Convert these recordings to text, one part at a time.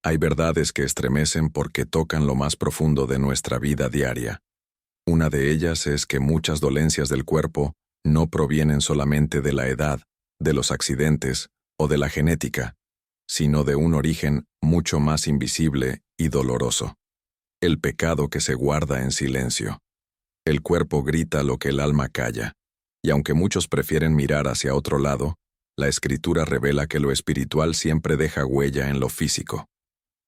Hay verdades que estremecen porque tocan lo más profundo de nuestra vida diaria. Una de ellas es que muchas dolencias del cuerpo no provienen solamente de la edad, de los accidentes o de la genética, sino de un origen mucho más invisible y doloroso. El pecado que se guarda en silencio. El cuerpo grita lo que el alma calla, y aunque muchos prefieren mirar hacia otro lado, la Escritura revela que lo espiritual siempre deja huella en lo físico.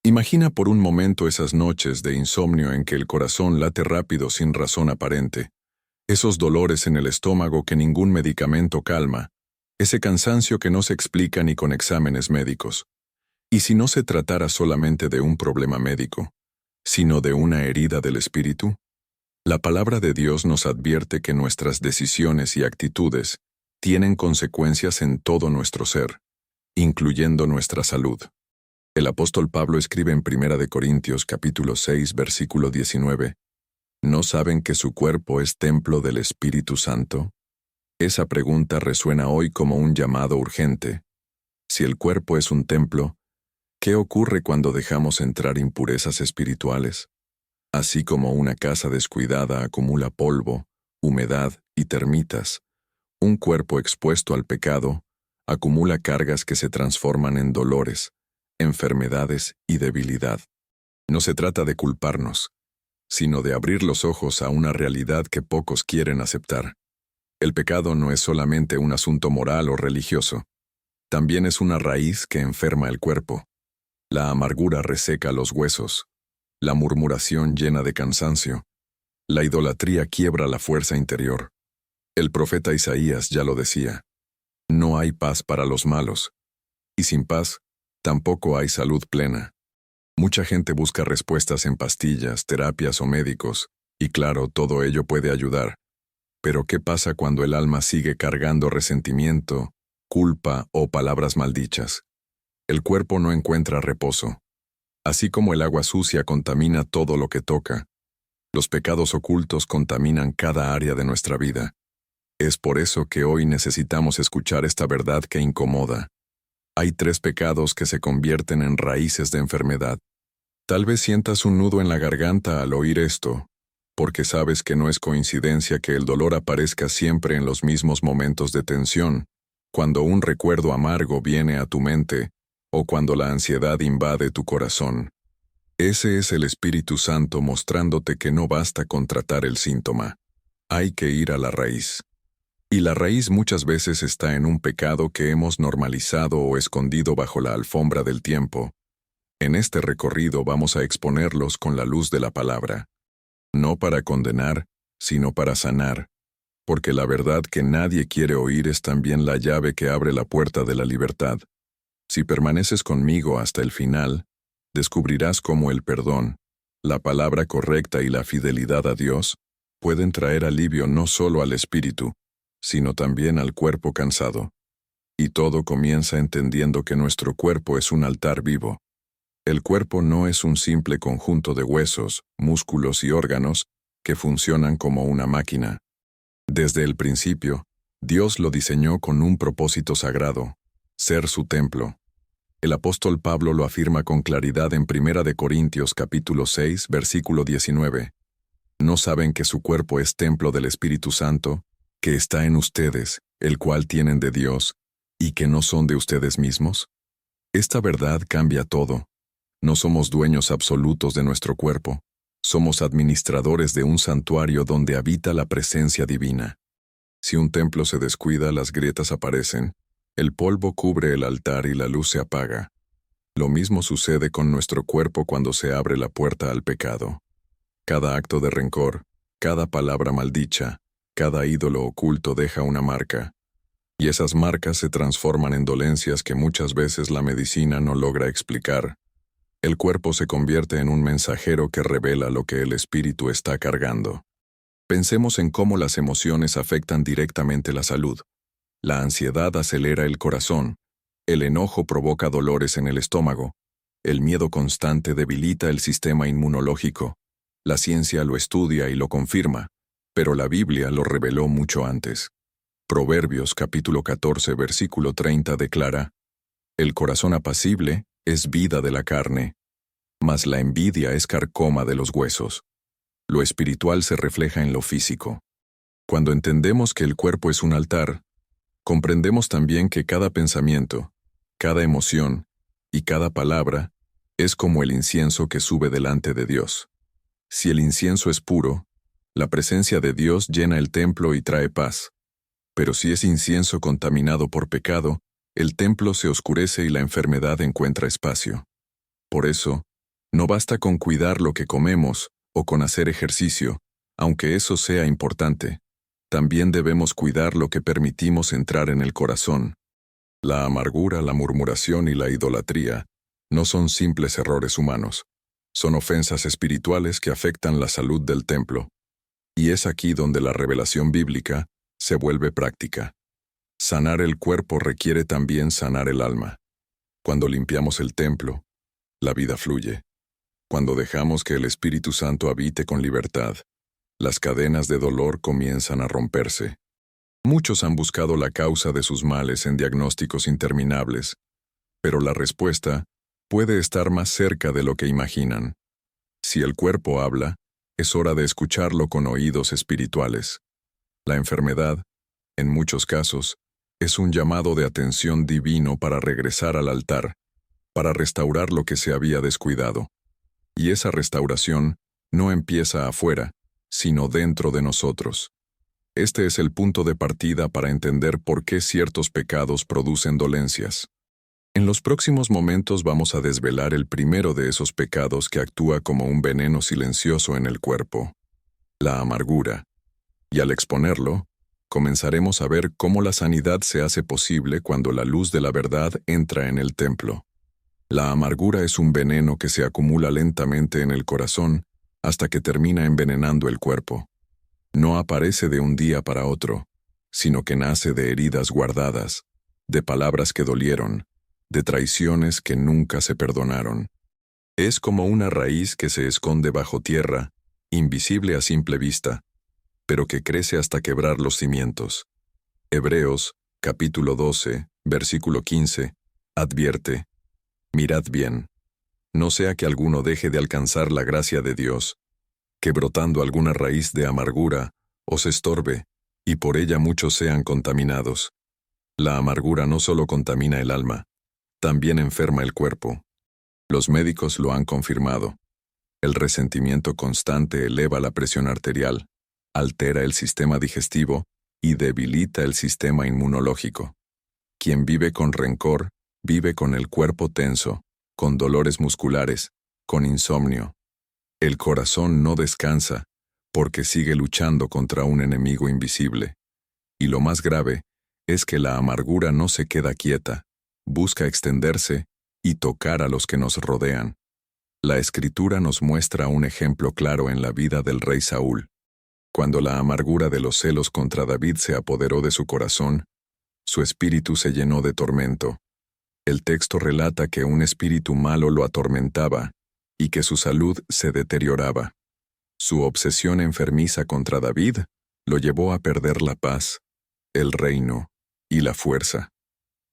Imagina por un momento esas noches de insomnio en que el corazón late rápido sin razón aparente, esos dolores en el estómago que ningún medicamento calma, ese cansancio que no se explica ni con exámenes médicos. Y si no se tratara solamente de un problema médico, sino de una herida del espíritu, la palabra de Dios nos advierte que nuestras decisiones y actitudes tienen consecuencias en todo nuestro ser, incluyendo nuestra salud. El apóstol Pablo escribe en 1 Corintios capítulo 6, versículo 19, ¿no saben que su cuerpo es templo del Espíritu Santo? Esa pregunta resuena hoy como un llamado urgente. Si el cuerpo es un templo, ¿qué ocurre cuando dejamos entrar impurezas espirituales? Así como una casa descuidada acumula polvo, humedad y termitas, un cuerpo expuesto al pecado acumula cargas que se transforman en dolores, enfermedades y debilidad. No se trata de culparnos, sino de abrir los ojos a una realidad que pocos quieren aceptar. El pecado no es solamente un asunto moral o religioso, también es una raíz que enferma el cuerpo. La amargura reseca los huesos, la murmuración llena de cansancio, la idolatría quiebra la fuerza interior. El profeta Isaías ya lo decía, no hay paz para los malos, y sin paz, tampoco hay salud plena. Mucha gente busca respuestas en pastillas, terapias o médicos, y claro, todo ello puede ayudar. Pero ¿qué pasa cuando el alma sigue cargando resentimiento, culpa o palabras maldichas? El cuerpo no encuentra reposo. Así como el agua sucia contamina todo lo que toca, los pecados ocultos contaminan cada área de nuestra vida. Es por eso que hoy necesitamos escuchar esta verdad que incomoda. Hay 3 pecados que se convierten en raíces de enfermedad. Tal vez sientas un nudo en la garganta al oír esto, porque sabes que no es coincidencia que el dolor aparezca siempre en los mismos momentos de tensión, cuando un recuerdo amargo viene a tu mente, o cuando la ansiedad invade tu corazón. Ese es el Espíritu Santo mostrándote que no basta con tratar el síntoma. Hay que ir a la raíz. Y la raíz muchas veces está en un pecado que hemos normalizado o escondido bajo la alfombra del tiempo. En este recorrido vamos a exponerlos con la luz de la palabra. No para condenar, sino para sanar, porque la verdad que nadie quiere oír es también la llave que abre la puerta de la libertad. Si permaneces conmigo hasta el final, descubrirás cómo el perdón, la palabra correcta y la fidelidad a Dios pueden traer alivio no solo al espíritu, sino también al cuerpo cansado. Y todo comienza entendiendo que nuestro cuerpo es un altar vivo. El cuerpo no es un simple conjunto de huesos, músculos y órganos que funcionan como una máquina. Desde el principio, Dios lo diseñó con un propósito sagrado, ser su templo. El apóstol Pablo lo afirma con claridad en 1 Corintios capítulo 6, versículo 19. ¿No saben que su cuerpo es templo del Espíritu Santo, que está en ustedes, el cual tienen de Dios, y que no son de ustedes mismos? Esta verdad cambia todo. No somos dueños absolutos de nuestro cuerpo. Somos administradores de un santuario donde habita la presencia divina. Si un templo se descuida, las grietas aparecen, el polvo cubre el altar y la luz se apaga. Lo mismo sucede con nuestro cuerpo cuando se abre la puerta al pecado. Cada acto de rencor, cada palabra maldicha, cada ídolo oculto deja una marca. Y esas marcas se transforman en dolencias que muchas veces la medicina no logra explicar. El cuerpo se convierte en un mensajero que revela lo que el espíritu está cargando. Pensemos en cómo las emociones afectan directamente la salud. La ansiedad acelera el corazón, el enojo provoca dolores en el estómago, el miedo constante debilita el sistema inmunológico. La ciencia lo estudia y lo confirma, pero la Biblia lo reveló mucho antes. Proverbios capítulo 14, versículo 30 declara: El corazón apacible es vida de la carne, mas la envidia es carcoma de los huesos. Lo espiritual se refleja en lo físico. Cuando entendemos que el cuerpo es un altar, comprendemos también que cada pensamiento, cada emoción y cada palabra es como el incienso que sube delante de Dios. Si el incienso es puro, la presencia de Dios llena el templo y trae paz. Pero si es incienso contaminado por pecado, el templo se oscurece y la enfermedad encuentra espacio. Por eso, no basta con cuidar lo que comemos o con hacer ejercicio, aunque eso sea importante. También debemos cuidar lo que permitimos entrar en el corazón. La amargura, la murmuración y la idolatría no son simples errores humanos. Son ofensas espirituales que afectan la salud del templo. Y es aquí donde la revelación bíblica se vuelve práctica. Sanar el cuerpo requiere también sanar el alma. Cuando limpiamos el templo, la vida fluye. Cuando dejamos que el Espíritu Santo habite con libertad, las cadenas de dolor comienzan a romperse. Muchos han buscado la causa de sus males en diagnósticos interminables, pero la respuesta puede estar más cerca de lo que imaginan. Si el cuerpo habla, es hora de escucharlo con oídos espirituales. La enfermedad, en muchos casos, es un llamado de atención divino para regresar al altar, para restaurar lo que se había descuidado. Y esa restauración no empieza afuera, sino dentro de nosotros. Este es el punto de partida para entender por qué ciertos pecados producen dolencias. En los próximos momentos vamos a desvelar el primero de esos pecados que actúa como un veneno silencioso en el cuerpo: la amargura. Y al exponerlo, comenzaremos a ver cómo la sanidad se hace posible cuando la luz de la verdad entra en el templo. La amargura es un veneno que se acumula lentamente en el corazón hasta que termina envenenando el cuerpo. No aparece de un día para otro, sino que nace de heridas guardadas, de palabras que dolieron, de traiciones que nunca se perdonaron. Es como una raíz que se esconde bajo tierra, invisible a simple vista, pero que crece hasta quebrar los cimientos. Hebreos, capítulo 12, versículo 15, advierte: mirad bien, no sea que alguno deje de alcanzar la gracia de Dios, que brotando alguna raíz de amargura os estorbe, y por ella muchos sean contaminados. La amargura no solo contamina el alma, también enferma el cuerpo. Los médicos lo han confirmado. El resentimiento constante eleva la presión arterial, altera el sistema digestivo y debilita el sistema inmunológico. Quien vive con rencor, vive con el cuerpo tenso, con dolores musculares, con insomnio. El corazón no descansa, porque sigue luchando contra un enemigo invisible. Y lo más grave es que la amargura no se queda quieta, busca extenderse y tocar a los que nos rodean. La Escritura nos muestra un ejemplo claro en la vida del rey Saúl. Cuando la amargura de los celos contra David se apoderó de su corazón, su espíritu se llenó de tormento. El texto relata que un espíritu malo lo atormentaba y que su salud se deterioraba. Su obsesión enfermiza contra David lo llevó a perder la paz, el reino y la fuerza.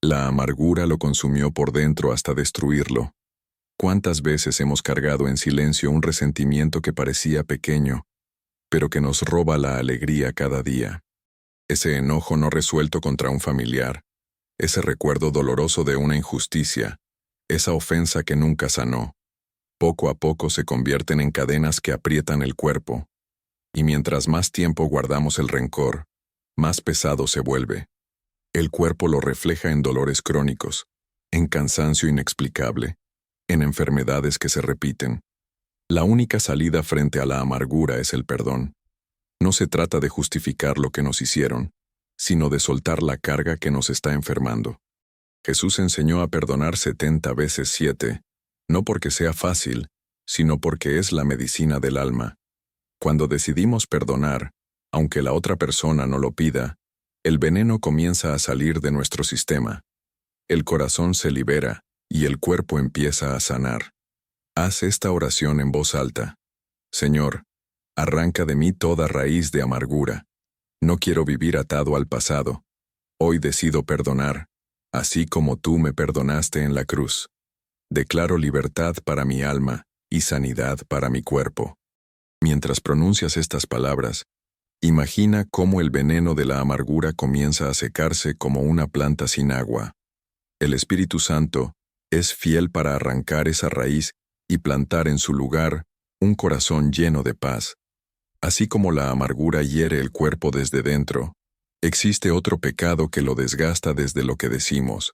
La amargura lo consumió por dentro hasta destruirlo. ¿Cuántas veces hemos cargado en silencio un resentimiento que parecía pequeño, pero que nos roba la alegría cada día? Ese enojo no resuelto contra un familiar, ese recuerdo doloroso de una injusticia, esa ofensa que nunca sanó, poco a poco se convierten en cadenas que aprietan el cuerpo, y mientras más tiempo guardamos el rencor, más pesado se vuelve. El cuerpo lo refleja en dolores crónicos, en cansancio inexplicable, en enfermedades que se repiten. La única salida frente a la amargura es el perdón. No se trata de justificar lo que nos hicieron, sino de soltar la carga que nos está enfermando. Jesús enseñó a perdonar 70 veces 7, no porque sea fácil, sino porque es la medicina del alma. Cuando decidimos perdonar, aunque la otra persona no lo pida, el veneno comienza a salir de nuestro sistema. El corazón se libera y el cuerpo empieza a sanar. Haz esta oración en voz alta. Señor, arranca de mí toda raíz de amargura. No quiero vivir atado al pasado. Hoy decido perdonar, así como tú me perdonaste en la cruz. Declaro libertad para mi alma y sanidad para mi cuerpo. Mientras pronuncias estas palabras, imagina cómo el veneno de la amargura comienza a secarse como una planta sin agua. El Espíritu Santo es fiel para arrancar esa raíz y plantar en su lugar un corazón lleno de paz. Así como la amargura hiere el cuerpo desde dentro, existe otro pecado que lo desgasta desde lo que decimos,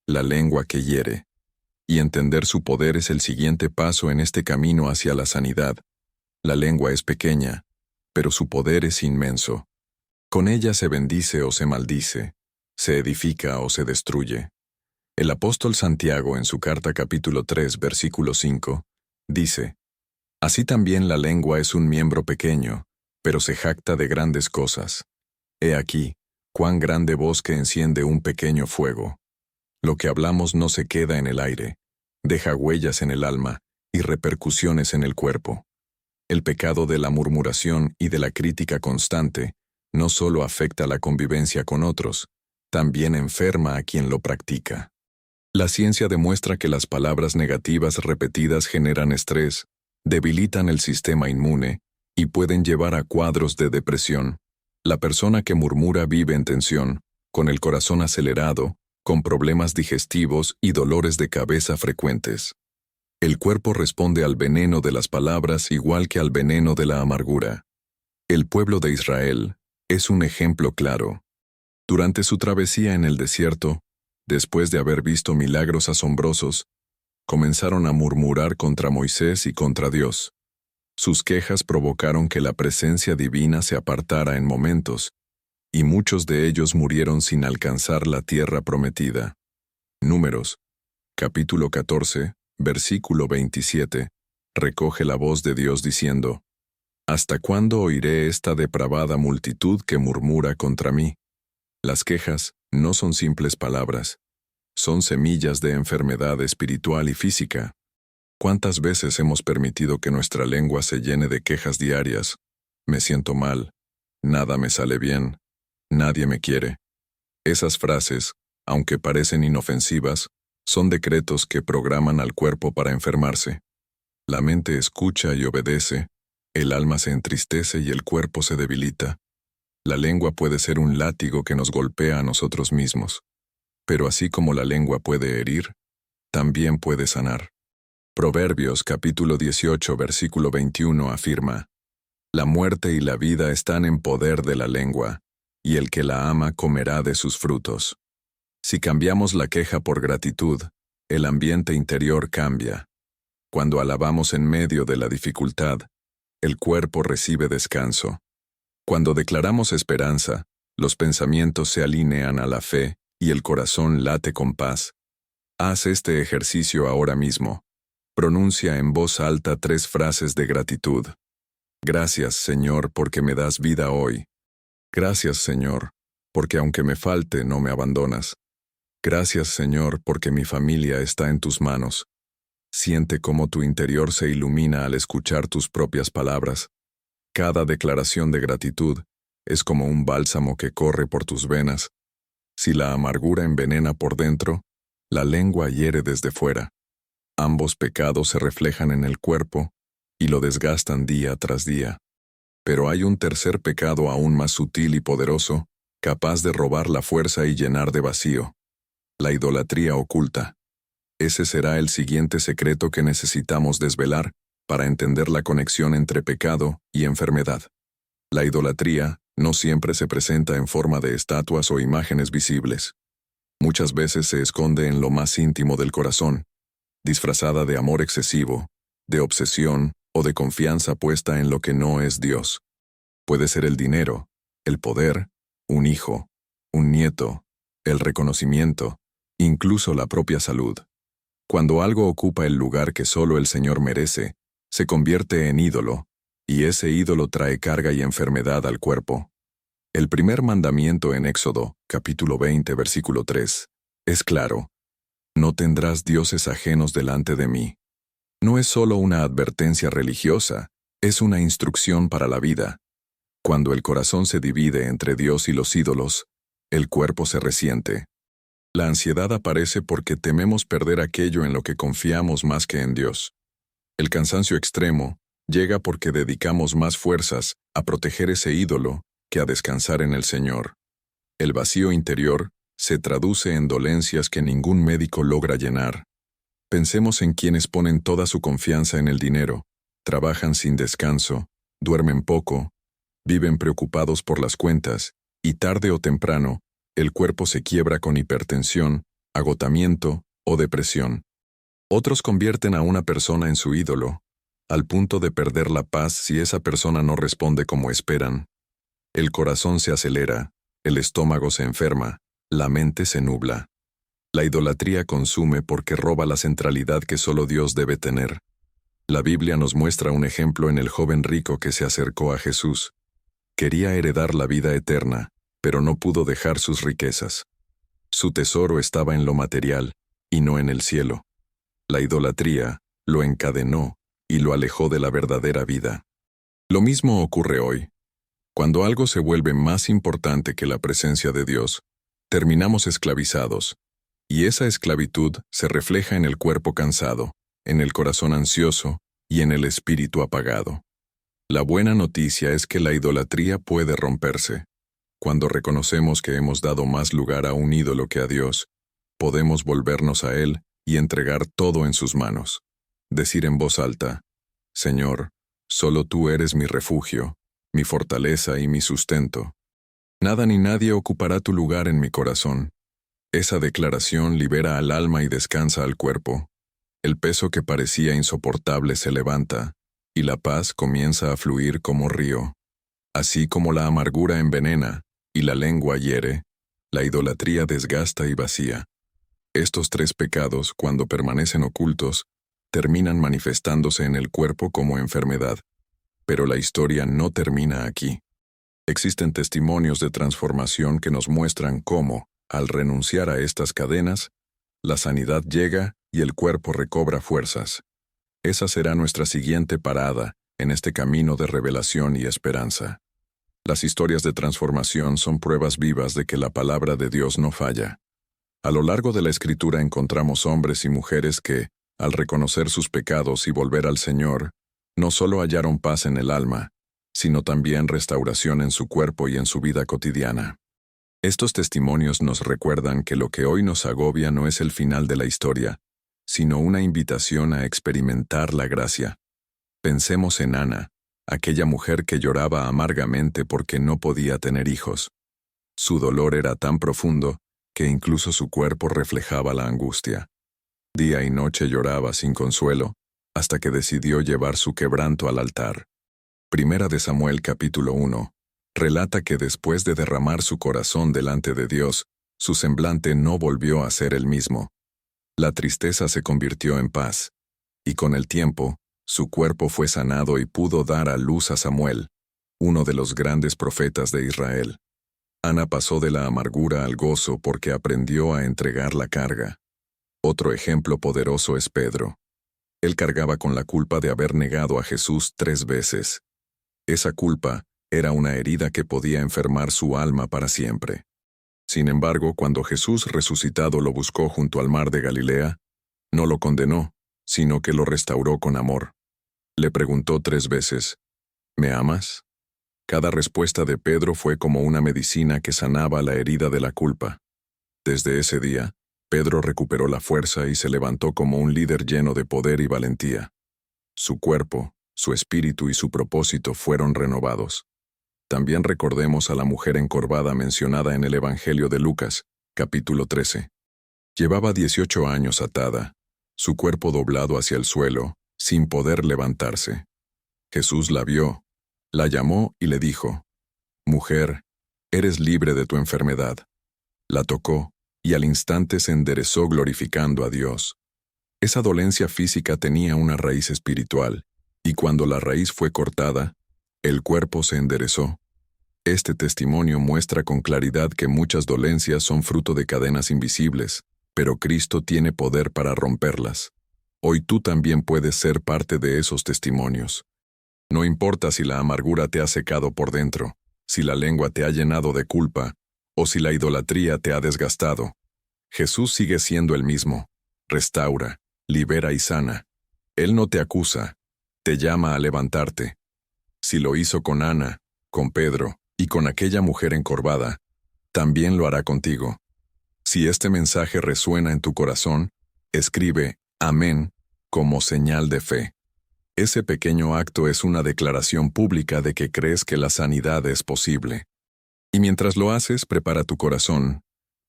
la lengua que hiere. Y entender su poder es el siguiente paso en este camino hacia la sanidad. La lengua es pequeña, pero su poder es inmenso. Con ella se bendice o se maldice, se edifica o se destruye. El apóstol Santiago en su carta capítulo 3, versículo 5, dice: Así también la lengua es un miembro pequeño, pero se jacta de grandes cosas. He aquí, cuán grande bosque enciende un pequeño fuego. Lo que hablamos no se queda en el aire, deja huellas en el alma y repercusiones en el cuerpo. El pecado de la murmuración y de la crítica constante no solo afecta la convivencia con otros, también enferma a quien lo practica. La ciencia demuestra que las palabras negativas repetidas generan estrés, debilitan el sistema inmune y pueden llevar a cuadros de depresión. La persona que murmura vive en tensión, con el corazón acelerado, con problemas digestivos y dolores de cabeza frecuentes. El cuerpo responde al veneno de las palabras igual que al veneno de la amargura. El pueblo de Israel es un ejemplo claro. Durante su travesía en el desierto, después de haber visto milagros asombrosos, comenzaron a murmurar contra Moisés y contra Dios. Sus quejas provocaron que la presencia divina se apartara en momentos, y muchos de ellos murieron sin alcanzar la tierra prometida. Números, capítulo 14, versículo 27, recoge la voz de Dios diciendo: ¿Hasta cuándo oiré esta depravada multitud que murmura contra mí? Las quejas no son simples palabras, son semillas de enfermedad espiritual y física. ¿Cuántas veces hemos permitido que nuestra lengua se llene de quejas diarias? Me siento mal, nada me sale bien, nadie me quiere. Esas frases, aunque parecen inofensivas, son decretos que programan al cuerpo para enfermarse. La mente escucha y obedece, el alma se entristece y el cuerpo se debilita. La lengua puede ser un látigo que nos golpea a nosotros mismos. Pero así como la lengua puede herir, también puede sanar. Proverbios capítulo 18 versículo 21 afirma: La muerte y la vida están en poder de la lengua, y el que la ama comerá de sus frutos. Si cambiamos la queja por gratitud, el ambiente interior cambia. Cuando alabamos en medio de la dificultad, el cuerpo recibe descanso. Cuando declaramos esperanza, los pensamientos se alinean a la fe y el corazón late con paz. Haz este ejercicio ahora mismo. Pronuncia en voz alta 3 frases de gratitud. Gracias, Señor, porque me das vida hoy. Gracias, Señor, porque aunque me falte, no me abandonas. Gracias, Señor, porque mi familia está en tus manos. Siente cómo tu interior se ilumina al escuchar tus propias palabras. Cada declaración de gratitud es como un bálsamo que corre por tus venas. Si la amargura envenena por dentro, la lengua hiere desde fuera. Ambos pecados se reflejan en el cuerpo y lo desgastan día tras día. Pero hay un tercer pecado aún más sutil y poderoso, capaz de robar la fuerza y llenar de vacío: la idolatría oculta. Ese será el siguiente secreto que necesitamos desvelar para entender la conexión entre pecado y enfermedad. La idolatría no siempre se presenta en forma de estatuas o imágenes visibles. Muchas veces se esconde en lo más íntimo del corazón, disfrazada de amor excesivo, de obsesión o de confianza puesta en lo que no es Dios. Puede ser el dinero, el poder, un hijo, un nieto, el reconocimiento, incluso la propia salud. Cuando algo ocupa el lugar que solo el Señor merece, se convierte en ídolo, y ese ídolo trae carga y enfermedad al cuerpo. El primer mandamiento en Éxodo, capítulo 20, versículo 3, es claro: no tendrás dioses ajenos delante de mí. No es solo una advertencia religiosa, es una instrucción para la vida. Cuando el corazón se divide entre Dios y los ídolos, el cuerpo se resiente. La ansiedad aparece porque tememos perder aquello en lo que confiamos más que en Dios. El cansancio extremo llega porque dedicamos más fuerzas a proteger ese ídolo que a descansar en el Señor. El vacío interior se traduce en dolencias que ningún médico logra llenar. Pensemos en quienes ponen toda su confianza en el dinero, trabajan sin descanso, duermen poco, viven preocupados por las cuentas, y tarde o temprano, el cuerpo se quiebra con hipertensión, agotamiento o depresión. Otros convierten a una persona en su ídolo, al punto de perder la paz si esa persona no responde como esperan. El corazón se acelera, el estómago se enferma, la mente se nubla. La idolatría consume porque roba la centralidad que solo Dios debe tener. La Biblia nos muestra un ejemplo en el joven rico que se acercó a Jesús. Quería heredar la vida eterna, pero no pudo dejar sus riquezas. Su tesoro estaba en lo material, y no en el cielo. La idolatría lo encadenó y lo alejó de la verdadera vida. Lo mismo ocurre hoy. Cuando algo se vuelve más importante que la presencia de Dios, terminamos esclavizados, y esa esclavitud se refleja en el cuerpo cansado, en el corazón ansioso y en el espíritu apagado. La buena noticia es que la idolatría puede romperse. Cuando reconocemos que hemos dado más lugar a un ídolo que a Dios, podemos volvernos a Él y entregar todo en sus manos. Decir en voz alta: Señor, solo tú eres mi refugio, mi fortaleza y mi sustento. Nada ni nadie ocupará tu lugar en mi corazón. Esa declaración libera al alma y descansa al cuerpo. El peso que parecía insoportable se levanta, y la paz comienza a fluir como río. Así como la amargura envenena y la lengua hiere, la idolatría desgasta y vacía. Estos tres pecados, cuando permanecen ocultos, terminan manifestándose en el cuerpo como enfermedad. Pero la historia no termina aquí. Existen testimonios de transformación que nos muestran cómo, al renunciar a estas cadenas, la sanidad llega y el cuerpo recobra fuerzas. Esa será nuestra siguiente parada en este camino de revelación y esperanza. Las historias de transformación son pruebas vivas de que la palabra de Dios no falla. A lo largo de la Escritura encontramos hombres y mujeres que, al reconocer sus pecados y volver al Señor, no solo hallaron paz en el alma, sino también restauración en su cuerpo y en su vida cotidiana. Estos testimonios nos recuerdan que lo que hoy nos agobia no es el final de la historia, sino una invitación a experimentar la gracia. Pensemos en Ana, aquella mujer que lloraba amargamente porque no podía tener hijos. Su dolor era tan profundo que incluso su cuerpo reflejaba la angustia. Día y noche lloraba sin consuelo, hasta que decidió llevar su quebranto al altar. Primera de Samuel capítulo 1 relata que después de derramar su corazón delante de Dios, su semblante no volvió a ser el mismo. La tristeza se convirtió en paz, y con el tiempo, su cuerpo fue sanado y pudo dar a luz a Samuel, uno de los grandes profetas de Israel. Ana pasó de la amargura al gozo porque aprendió a entregar la carga. Otro ejemplo poderoso es Pedro. Él cargaba con la culpa de haber negado a Jesús 3 veces. Esa culpa era una herida que podía enfermar su alma para siempre. Sin embargo, cuando Jesús resucitado lo buscó junto al mar de Galilea, no lo condenó, sino que lo restauró con amor. Le preguntó 3 veces: ¿Me amas? Cada respuesta de Pedro fue como una medicina que sanaba la herida de la culpa. Desde ese día, Pedro recuperó la fuerza y se levantó como un líder lleno de poder y valentía. Su cuerpo, su espíritu y su propósito fueron renovados. También recordemos a la mujer encorvada mencionada en el Evangelio de Lucas, capítulo 13. Llevaba 18 años atada, su cuerpo doblado hacia el suelo, sin poder levantarse. Jesús la vio, la llamó y le dijo: «Mujer, eres libre de tu enfermedad». La tocó, y al instante se enderezó glorificando a Dios. Esa dolencia física tenía una raíz espiritual, y cuando la raíz fue cortada, el cuerpo se enderezó. Este testimonio muestra con claridad que muchas dolencias son fruto de cadenas invisibles, pero Cristo tiene poder para romperlas. Hoy tú también puedes ser parte de esos testimonios. No importa si la amargura te ha secado por dentro, si la lengua te ha llenado de culpa, o si la idolatría te ha desgastado. Jesús sigue siendo el mismo. Restaura, libera y sana. Él no te acusa, te llama a levantarte. Si lo hizo con Ana, con Pedro y con aquella mujer encorvada, también lo hará contigo. Si este mensaje resuena en tu corazón, escribe Amén como señal de fe. Ese pequeño acto es una declaración pública de que crees que la sanidad es posible. Y mientras lo haces, prepara tu corazón,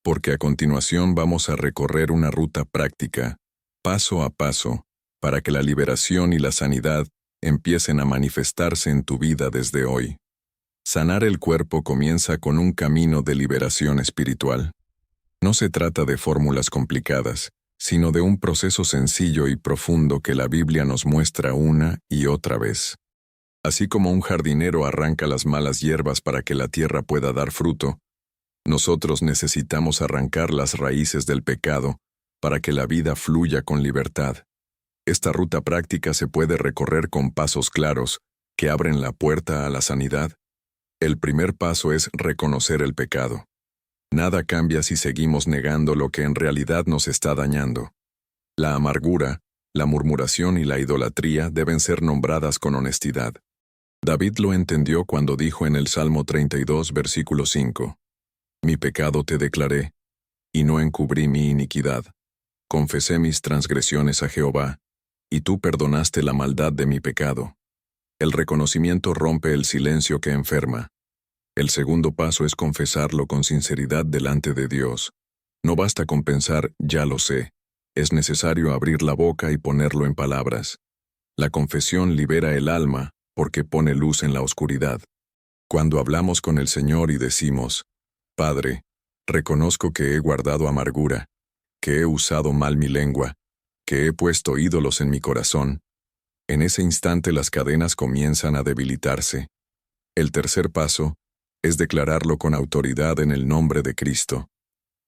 porque a continuación vamos a recorrer una ruta práctica, paso a paso, para que la liberación y la sanidad empiecen a manifestarse en tu vida desde hoy. Sanar el cuerpo comienza con un camino de liberación espiritual. No se trata de fórmulas complicadas, sino de un proceso sencillo y profundo que la Biblia nos muestra una y otra vez. Así como un jardinero arranca las malas hierbas para que la tierra pueda dar fruto, nosotros necesitamos arrancar las raíces del pecado para que la vida fluya con libertad. Esta ruta práctica se puede recorrer con pasos claros que abren la puerta a la sanidad. El primer paso es reconocer el pecado. Nada cambia si seguimos negando lo que en realidad nos está dañando. La amargura, la murmuración y la idolatría deben ser nombradas con honestidad. David lo entendió cuando dijo en el Salmo 32, versículo 5, Mi pecado te declaré, y no encubrí mi iniquidad. Confesé mis transgresiones a Jehová, y tú perdonaste la maldad de mi pecado. El reconocimiento rompe el silencio que enferma. El segundo paso es confesarlo con sinceridad delante de Dios. No basta con pensar, ya lo sé. Es necesario abrir la boca y ponerlo en palabras. La confesión libera el alma porque pone luz en la oscuridad. Cuando hablamos con el Señor y decimos, Padre, reconozco que he guardado amargura, que he usado mal mi lengua, que he puesto ídolos en mi corazón, en ese instante las cadenas comienzan a debilitarse. El tercer paso es declararlo con autoridad en el nombre de Cristo.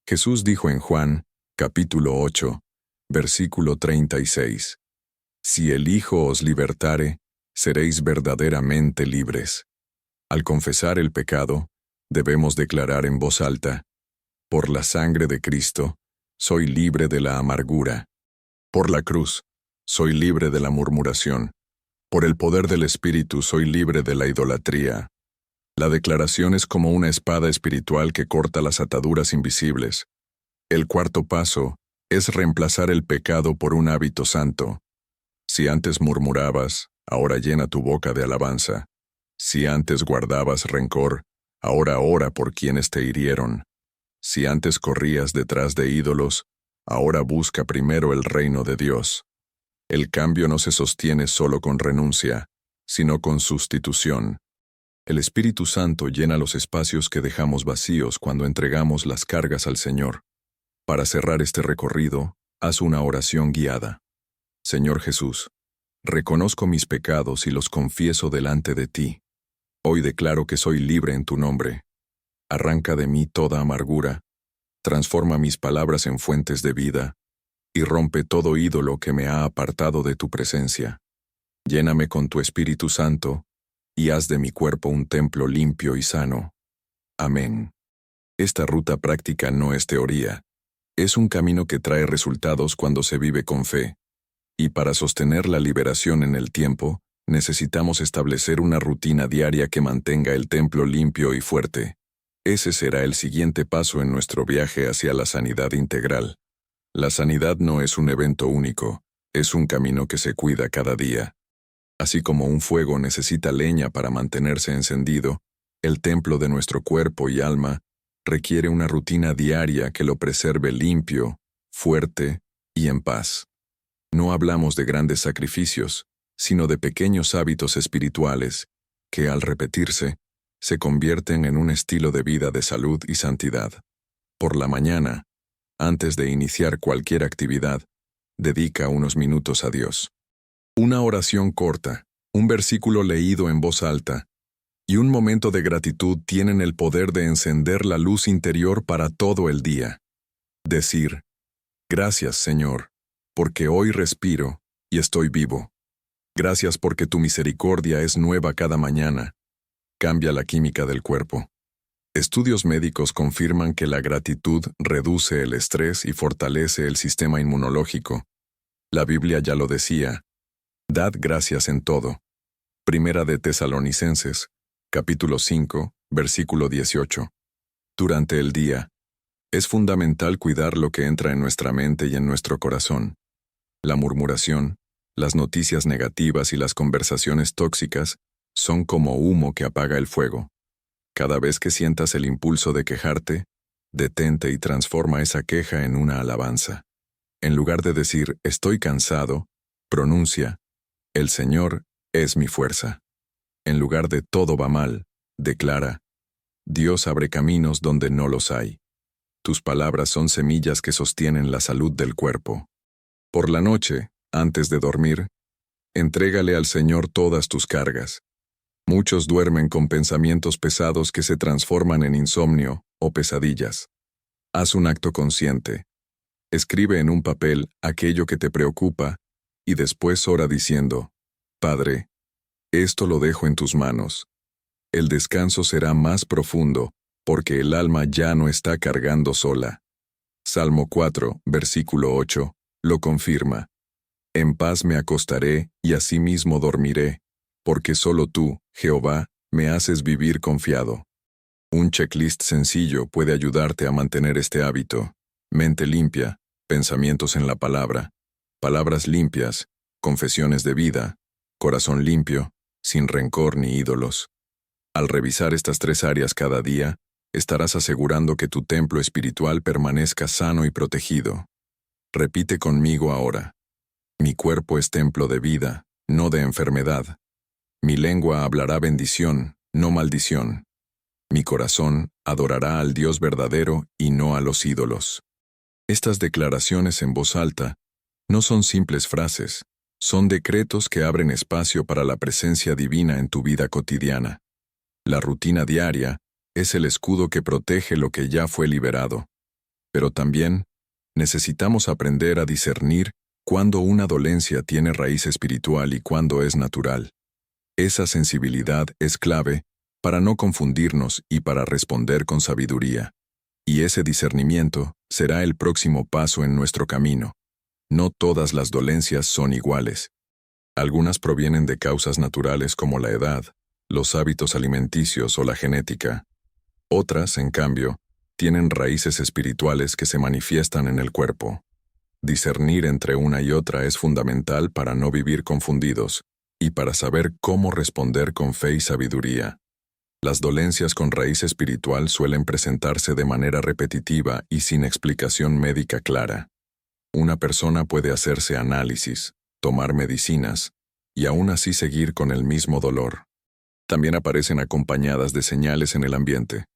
Jesús dijo en Juan, capítulo 8, versículo 36, Si el Hijo os libertare, seréis verdaderamente libres. Al confesar el pecado, debemos declarar en voz alta, Por la sangre de Cristo, soy libre de la amargura. Por la cruz, soy libre de la murmuración. Por el poder del Espíritu, soy libre de la idolatría. La declaración es como una espada espiritual que corta las ataduras invisibles. El cuarto paso es reemplazar el pecado por un hábito santo. Si antes murmurabas, ahora llena tu boca de alabanza. Si antes guardabas rencor, ahora ora por quienes te hirieron. Si antes corrías detrás de ídolos, ahora busca primero el reino de Dios. El cambio no se sostiene solo con renuncia, sino con sustitución. El Espíritu Santo llena los espacios que dejamos vacíos cuando entregamos las cargas al Señor. Para cerrar este recorrido, haz una oración guiada. Señor Jesús, reconozco mis pecados y los confieso delante de ti. Hoy declaro que soy libre en tu nombre. Arranca de mí toda amargura, transforma mis palabras en fuentes de vida, y rompe todo ídolo que me ha apartado de tu presencia. Lléname con tu Espíritu Santo, y haz de mi cuerpo un templo limpio y sano. Amén. Esta ruta práctica no es teoría. Es un camino que trae resultados cuando se vive con fe. Y para sostener la liberación en el tiempo, necesitamos establecer una rutina diaria que mantenga el templo limpio y fuerte. Ese será el siguiente paso en nuestro viaje hacia la sanidad integral. La sanidad no es un evento único, es un camino que se cuida cada día. Así como un fuego necesita leña para mantenerse encendido, el templo de nuestro cuerpo y alma requiere una rutina diaria que lo preserve limpio, fuerte y en paz. No hablamos de grandes sacrificios, sino de pequeños hábitos espirituales que, al repetirse, se convierten en un estilo de vida de salud y santidad. Por la mañana, antes de iniciar cualquier actividad, dedica unos minutos a Dios. Una oración corta, un versículo leído en voz alta, y un momento de gratitud tienen el poder de encender la luz interior para todo el día. Decir, gracias, Señor, porque hoy respiro y estoy vivo. Gracias porque tu misericordia es nueva cada mañana. Cambia la química del cuerpo. Estudios médicos confirman que la gratitud reduce el estrés y fortalece el sistema inmunológico. La Biblia ya lo decía, Dad gracias en todo. Primera de Tesalonicenses, capítulo 5, versículo 18. Durante el día, es fundamental cuidar lo que entra en nuestra mente y en nuestro corazón. La murmuración, las noticias negativas y las conversaciones tóxicas son como humo que apaga el fuego. Cada vez que sientas el impulso de quejarte, detente y transforma esa queja en una alabanza. En lugar de decir, estoy cansado, pronuncia, el Señor es mi fuerza. En lugar de todo va mal, declara, Dios abre caminos donde no los hay. Tus palabras son semillas que sostienen la salud del cuerpo. Por la noche, antes de dormir, entrégale al Señor todas tus cargas. Muchos duermen con pensamientos pesados que se transforman en insomnio o pesadillas. Haz un acto consciente. Escribe en un papel aquello que te preocupa y después ora diciendo, Padre, esto lo dejo en tus manos. El descanso será más profundo porque el alma ya no está cargando sola. Salmo 4, versículo 8, lo confirma. En paz me acostaré y asimismo dormiré, porque solo tú, Jehová, me haces vivir confiado. Un checklist sencillo puede ayudarte a mantener este hábito. Mente limpia, pensamientos en la palabra, palabras limpias, confesiones de vida, corazón limpio, sin rencor ni ídolos. Al revisar estas 3 áreas cada día, estarás asegurando que tu templo espiritual permanezca sano y protegido. Repite conmigo ahora. Mi cuerpo es templo de vida, no de enfermedad. Mi lengua hablará bendición, no maldición. Mi corazón adorará al Dios verdadero y no a los ídolos. Estas declaraciones en voz alta no son simples frases, son decretos que abren espacio para la presencia divina en tu vida cotidiana. La rutina diaria es el escudo que protege lo que ya fue liberado. Pero también necesitamos aprender a discernir cuándo una dolencia tiene raíz espiritual y cuándo es natural. Esa sensibilidad es clave para no confundirnos y para responder con sabiduría. Y ese discernimiento será el próximo paso en nuestro camino. No todas las dolencias son iguales. Algunas provienen de causas naturales como la edad, los hábitos alimenticios o la genética. Otras, en cambio, tienen raíces espirituales que se manifiestan en el cuerpo. Discernir entre una y otra es fundamental para no vivir confundidos y para saber cómo responder con fe y sabiduría. Las dolencias con raíz espiritual suelen presentarse de manera repetitiva y sin explicación médica clara. Una persona puede hacerse análisis, tomar medicinas, y aún así seguir con el mismo dolor. También aparecen acompañadas de señales en el ambiente.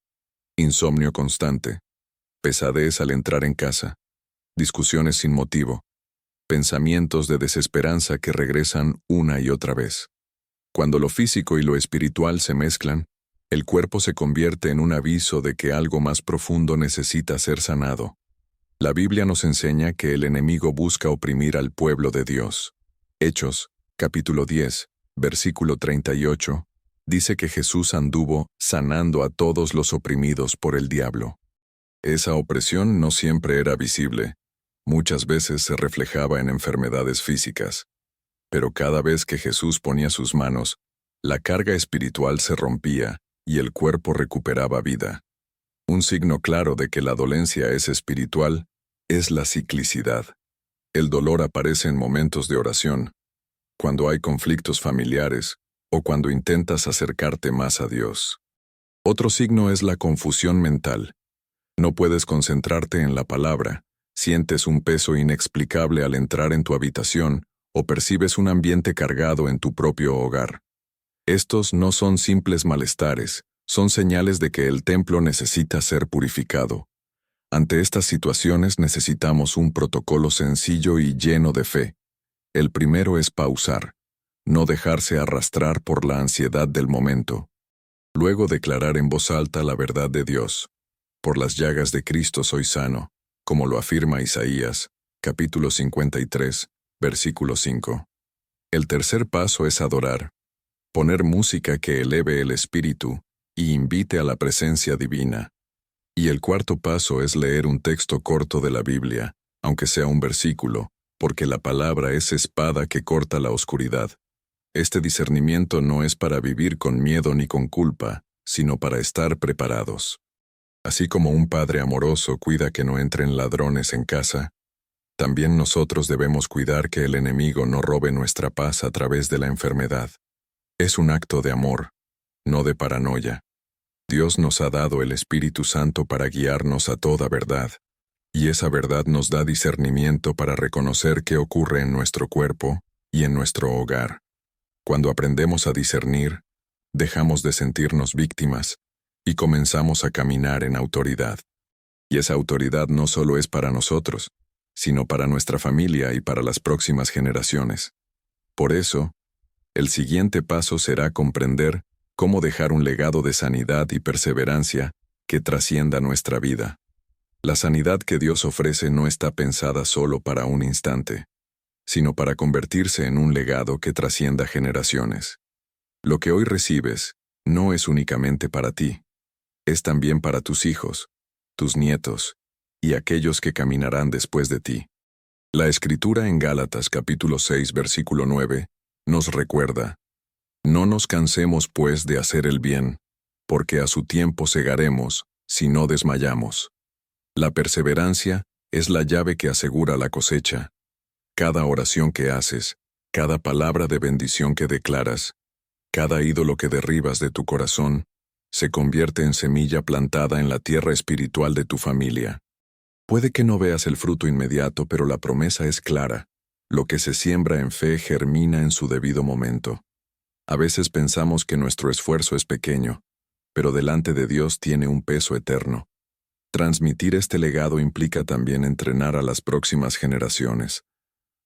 Insomnio constante, pesadez al entrar en casa, discusiones sin motivo, pensamientos de desesperanza que regresan una y otra vez. Cuando lo físico y lo espiritual se mezclan, el cuerpo se convierte en un aviso de que algo más profundo necesita ser sanado. La Biblia nos enseña que el enemigo busca oprimir al pueblo de Dios. Hechos, capítulo 10, versículo 38, dice que Jesús anduvo sanando a todos los oprimidos por el diablo. Esa opresión no siempre era visible. Muchas veces se reflejaba en enfermedades físicas. Pero cada vez que Jesús ponía sus manos, la carga espiritual se rompía y el cuerpo recuperaba vida. Un signo claro de que la dolencia es espiritual es la ciclicidad. El dolor aparece en momentos de oración, cuando hay conflictos familiares o cuando intentas acercarte más a Dios. Otro signo es la confusión mental. No puedes concentrarte en la palabra, sientes un peso inexplicable al entrar en tu habitación o percibes un ambiente cargado en tu propio hogar. Estos no son simples malestares, son señales de que el templo necesita ser purificado. Ante estas situaciones necesitamos un protocolo sencillo y lleno de fe. El primero es pausar, no dejarse arrastrar por la ansiedad del momento. Luego declarar en voz alta la verdad de Dios. Por las llagas de Cristo soy sano, como lo afirma Isaías, capítulo 53, versículo 5. El tercer paso es adorar. Poner música que eleve el espíritu y invite a la presencia divina. Y el cuarto paso es leer un texto corto de la Biblia, aunque sea un versículo, porque la palabra es espada que corta la oscuridad. Este discernimiento no es para vivir con miedo ni con culpa, sino para estar preparados. Así como un padre amoroso cuida que no entren ladrones en casa, también nosotros debemos cuidar que el enemigo no robe nuestra paz a través de la enfermedad. Es un acto de amor, no de paranoia. Dios nos ha dado el Espíritu Santo para guiarnos a toda verdad, y esa verdad nos da discernimiento para reconocer qué ocurre en nuestro cuerpo y en nuestro hogar. Cuando aprendemos a discernir, dejamos de sentirnos víctimas y comenzamos a caminar en autoridad. Y esa autoridad no solo es para nosotros, sino para nuestra familia y para las próximas generaciones. Por eso, el siguiente paso será comprender cómo dejar un legado de sanidad y perseverancia que trascienda nuestra vida. La sanidad que Dios ofrece no está pensada solo para un instante, sino para convertirse en un legado que trascienda generaciones. Lo que hoy recibes no es únicamente para ti, es también para tus hijos, tus nietos y aquellos que caminarán después de ti. La Escritura en Gálatas capítulo 6 versículo 9 nos recuerda: no nos cansemos pues de hacer el bien, porque a su tiempo segaremos, si no desmayamos. La perseverancia es la llave que asegura la cosecha. Cada oración que haces, cada palabra de bendición que declaras, cada ídolo que derribas de tu corazón, se convierte en semilla plantada en la tierra espiritual de tu familia. Puede que no veas el fruto inmediato, pero la promesa es clara. Lo que se siembra en fe germina en su debido momento. A veces pensamos que nuestro esfuerzo es pequeño, pero delante de Dios tiene un peso eterno. Transmitir este legado implica también entrenar a las próximas generaciones.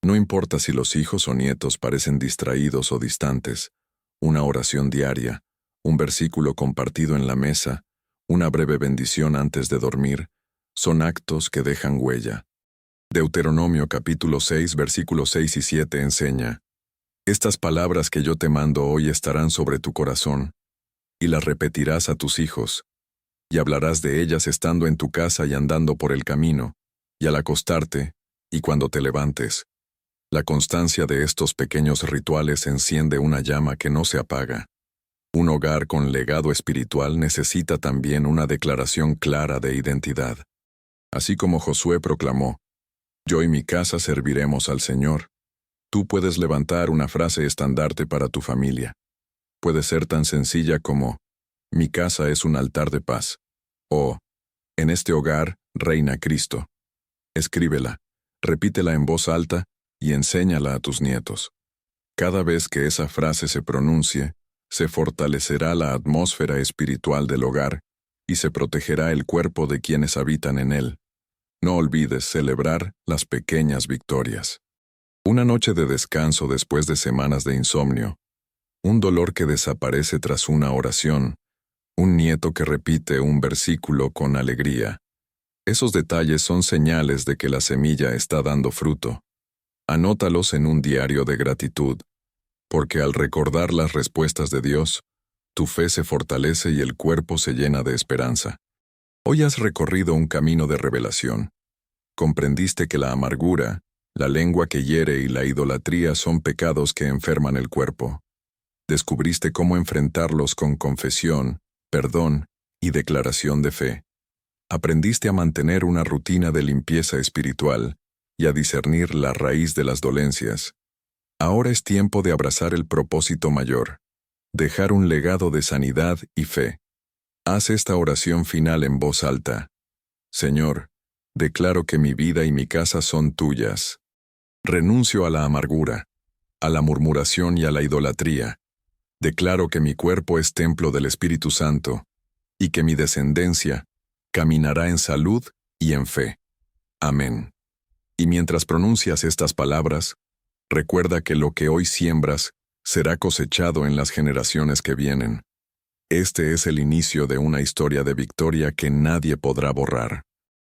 No importa si los hijos o nietos parecen distraídos o distantes, una oración diaria, un versículo compartido en la mesa, una breve bendición antes de dormir, son actos que dejan huella. Deuteronomio capítulo 6 versículos 6 y 7 enseña: estas palabras que yo te mando hoy estarán sobre tu corazón, y las repetirás a tus hijos, y hablarás de ellas estando en tu casa y andando por el camino, y al acostarte, y cuando te levantes. La constancia de estos pequeños rituales enciende una llama que no se apaga. Un hogar con legado espiritual necesita también una declaración clara de identidad. Así como Josué proclamó: yo y mi casa serviremos al Señor. Tú puedes levantar una frase estandarte para tu familia. Puede ser tan sencilla como: mi casa es un altar de paz. O: en este hogar reina Cristo. Escríbela, repítela en voz alta y enséñala a tus nietos. Cada vez que esa frase se pronuncie, se fortalecerá la atmósfera espiritual del hogar y se protegerá el cuerpo de quienes habitan en él. No olvides celebrar las pequeñas victorias. Una noche de descanso después de semanas de insomnio, un dolor que desaparece tras una oración, un nieto que repite un versículo con alegría. Esos detalles son señales de que la semilla está dando fruto. Anótalos en un diario de gratitud, porque al recordar las respuestas de Dios, tu fe se fortalece y el cuerpo se llena de esperanza. Hoy has recorrido un camino de revelación. Comprendiste que la amargura, la lengua que hiere y la idolatría son pecados que enferman el cuerpo. Descubriste cómo enfrentarlos con confesión, perdón y declaración de fe. Aprendiste a mantener una rutina de limpieza espiritual y a discernir la raíz de las dolencias. Ahora es tiempo de abrazar el propósito mayor, dejar un legado de sanidad y fe. Haz esta oración final en voz alta. Señor, declaro que mi vida y mi casa son tuyas. Renuncio a la amargura, a la murmuración y a la idolatría. Declaro que mi cuerpo es templo del Espíritu Santo y que mi descendencia caminará en salud y en fe. Amén. Y mientras pronuncias estas palabras, recuerda que lo que hoy siembras será cosechado en las generaciones que vienen. Este es el inicio de una historia de victoria que nadie podrá borrar.